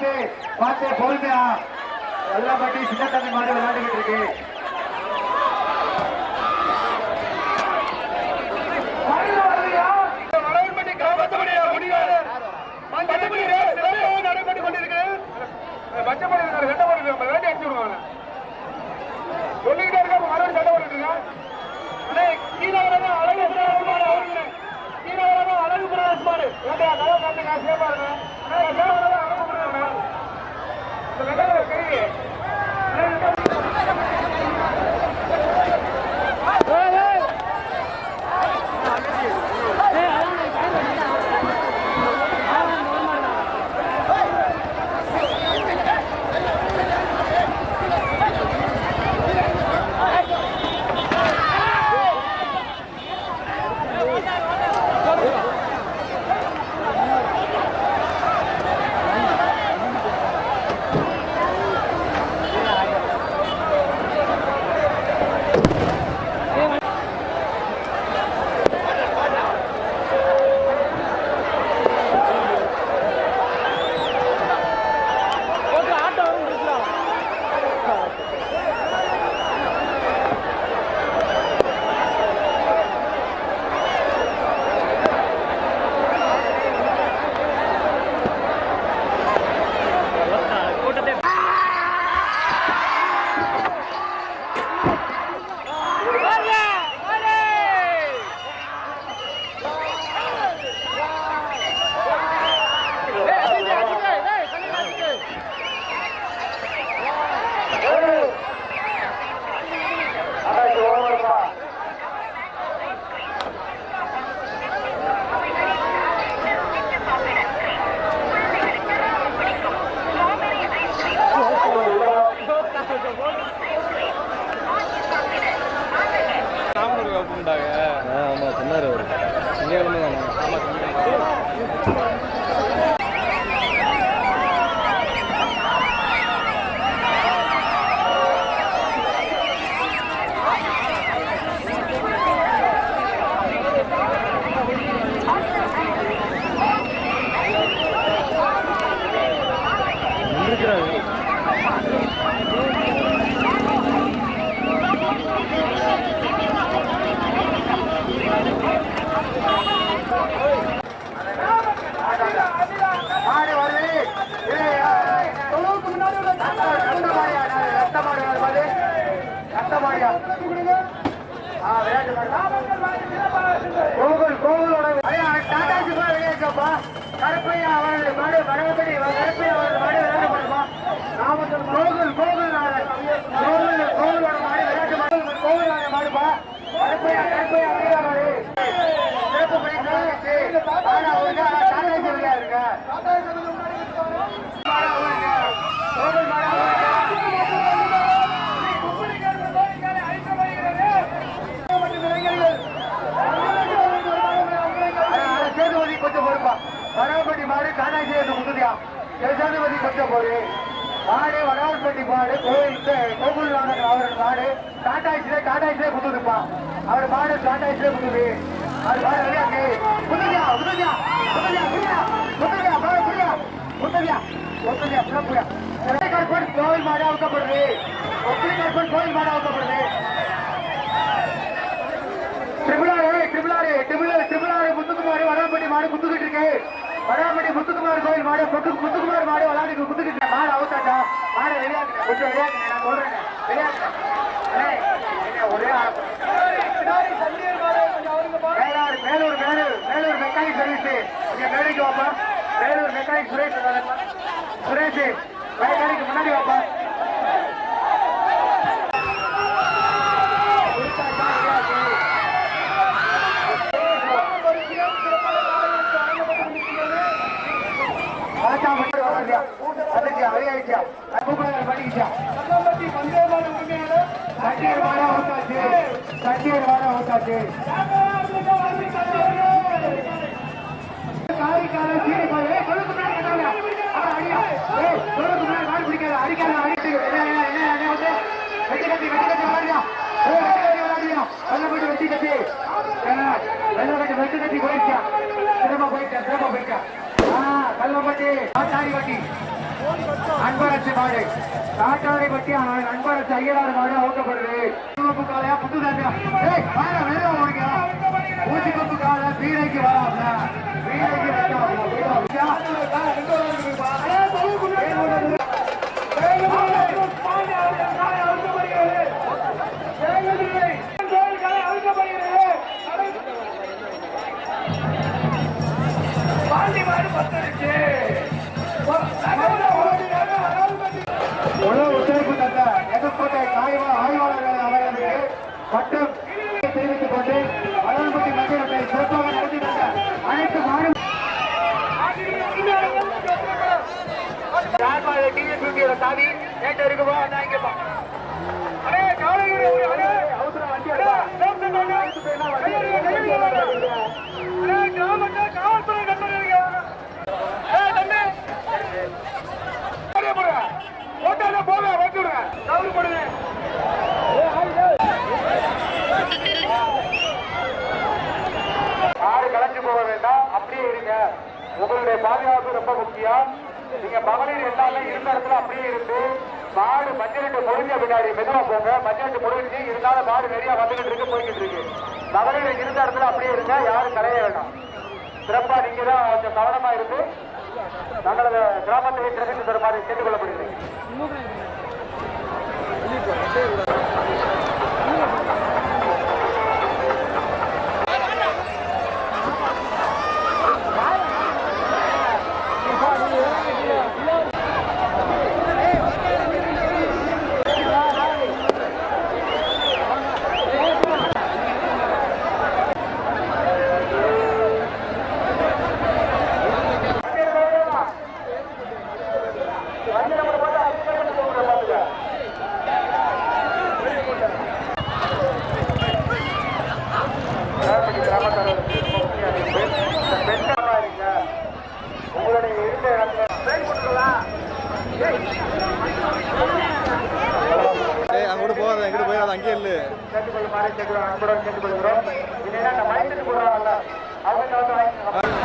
பார்த்து பார்த்து பொறுமையா வெள்ளப்பட்டி சின்ன தம்பி மாடு விளையாண்டுகிட்டு இருக்கு. சொல்லிக்கிட்டே இருக்க மறுபடியும் சண்டை போட்டுருங்க. அழகு பிரதேஷ் மாடு கலவு கட்டுங்க சேப்பா கருப்பையா அவர்கள் மாடு வடபடி கருப்பையா அவர்கள் மாடு விளையாட்டு பண்ணுமா நாமக்கல் கோகுல் கோகுலோட மாடு விளையாட்டு மாடு கோகுலான மாடுப்பா கருப்பையா கருப்பையா மாடு சிறப்பு பரிசு ஆனா அவங்க டாடா சொல்லியா இருக்க கோகுல் மாடு கொஞ்சம் பொறுப்பா வடபட்டி மாடு காணாசி முதுதியா சேசாதிபதி கொஞ்சம் போரு மாடு வடபட்டி மாடு கோகுல் அவர்கள் மாடு காட்டாயிலே குத்துதுப்பா அவர் மாடு காட்டாயிலே குத்துது அது மாடு விளையாட்டு முதுதியா முதுதியா முதுதியா புரியா முதுதியா புரியா முதுதியா முதுதியா புரியா கார்பன் கோவில் மாடு அவுக்கப்படுது கார்பன் கோவில் மாடு அவுக்கப்படுது ட்ரிபிளாரு முத்துக்குமார் வடபட்டி மாடு குத்துக்கிட்டு இருக்கு வடபட்டி முத்துக்குமார் கோயில் மாடு முத்துக்குமார் மாடு விளையாட்டு குத்துக்கிட்டு மாடு அவுத்தாட்டா மாடு விளையாட்டு கொஞ்சம் விளையாட்டு நான் சொல்றேன் விளையாட்டு ஒரே மேலூர் மெக்கானிக் சர்வீஸ் இங்க மேடைக்கு வாப்பா மேலூர் மெக்கானிக் சுரேஷ் மெக்கானிக்கு முன்னாடி வாப்பா கல்லப்பட்டி அன்பரசு மாடு காட்டாரை பற்றி அன்பரசு ஐயனார் மாடு அவுக்கப்படுது. காலையா புது தாண்டியா ஊசி கொப்பு கால வீரைக்கு வராம வீரைக்கு ஒத்துழைப்பு தந்த எதிர்கோட்டை ஆய்வாளர்கள் அவர்களுக்கு மட்டும் தெரிவித்துக் கொண்டு அழகுபட்டி மந்திரத்தை சிறப்பாக நடத்தி தந்த அனைத்து மாநில சாதி நேற்று இருக்குப்பா இங்கப்பா ஆறு கலந்து போக வேண்டாம், அப்படியே இருங்க. உங்களுடைய பாதுகாப்பு ரொம்ப முக்கியம். நீங்க மகளிர் எல்லாமே இருந்த இடத்துல அப்படியே இருந்து மாடு மஞ்சள் முடிஞ்ச பின்னாடி மெதுவா போங்க. மஞ்சள் முடிஞ்சு இருந்தாலும் மாடு நிறைய வந்துகிட்டு இருக்கு, போய்கிட்டு இருக்கு. மகளிர் இருந்த இடத்துல அப்படியே இருங்க, யாரும் கலைய வேண்டாம். சிறப்பா நீங்க தான் கொஞ்சம் கவனமா இருந்து தங்களது கிராமத்தை திறந்து தருமாறு கேட்டுக் கொள்ளப்படுகிறேன். அங்கோட போகாத எங்கிட்ட போயிடாத அங்கே இல்லை கேட்டுக்கொள்ளுமாறு கேட்டுக்கொள்கிறோம். இல்லைன்னா அந்த மயத்துக்கு போடுறாங்கல்ல அவங்க வாங்கிக்கலாம்.